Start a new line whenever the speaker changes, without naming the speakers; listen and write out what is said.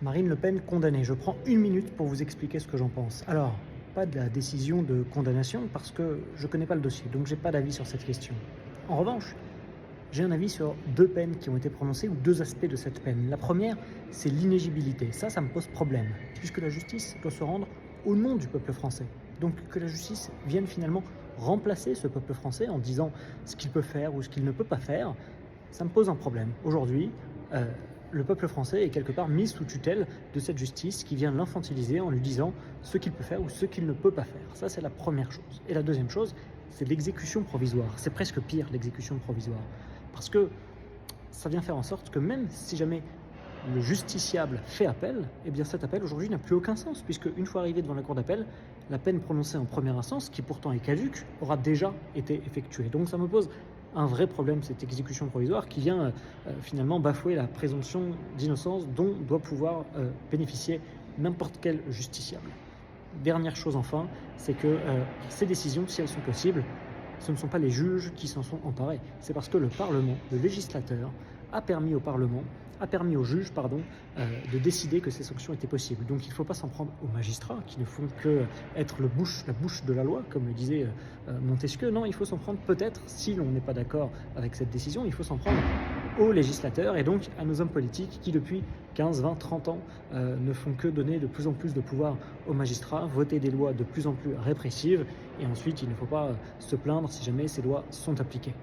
Marine Le Pen condamnée. Je prends une minute pour vous expliquer ce que j'en pense. Alors, pas de la décision de condamnation parce que je ne connais pas le dossier, donc j'ai pas d'avis sur cette question. En revanche, j'ai un avis sur deux peines qui ont été prononcées ou deux aspects de cette peine. La première, c'est l'inéligibilité. Ça me pose problème, puisque la justice doit se rendre au nom du peuple français. Donc que la justice vienne finalement remplacer ce peuple français en disant ce qu'il peut faire ou ce qu'il ne peut pas faire, ça me pose un problème. Aujourd'hui, le peuple français est quelque part mis sous tutelle de cette justice qui vient l'infantiliser en lui disant ce qu'il peut faire ou ce qu'il ne peut pas faire. Ça, c'est la première chose. Et la deuxième chose, c'est l'exécution provisoire. C'est presque pire, l'exécution provisoire. Parce que ça vient faire en sorte que même si jamais le justiciable fait appel, eh bien cet appel aujourd'hui n'a plus aucun sens, puisque une fois arrivé devant la cour d'appel, la peine prononcée en première instance, qui pourtant est caduque, aura déjà été effectuée. Donc ça me pose un vrai problème, cette exécution provisoire qui vient finalement bafouer la présomption d'innocence dont doit pouvoir bénéficier n'importe quel justiciable. Dernière chose enfin, c'est que ces décisions, si elles sont possibles, ce ne sont pas les juges qui s'en sont emparés. C'est parce que le Parlement, le législateur, a permis aux juges, de décider que ces sanctions étaient possibles. Donc il ne faut pas s'en prendre aux magistrats qui ne font que être la bouche de la loi, comme le disait Montesquieu. Non, il faut s'en prendre peut-être, si l'on n'est pas d'accord avec cette décision, il faut s'en prendre aux législateurs et donc à nos hommes politiques qui depuis 15, 20, 30 ans ne font que donner de plus en plus de pouvoir aux magistrats, voter des lois de plus en plus répressives et ensuite il ne faut pas se plaindre si jamais ces lois sont appliquées.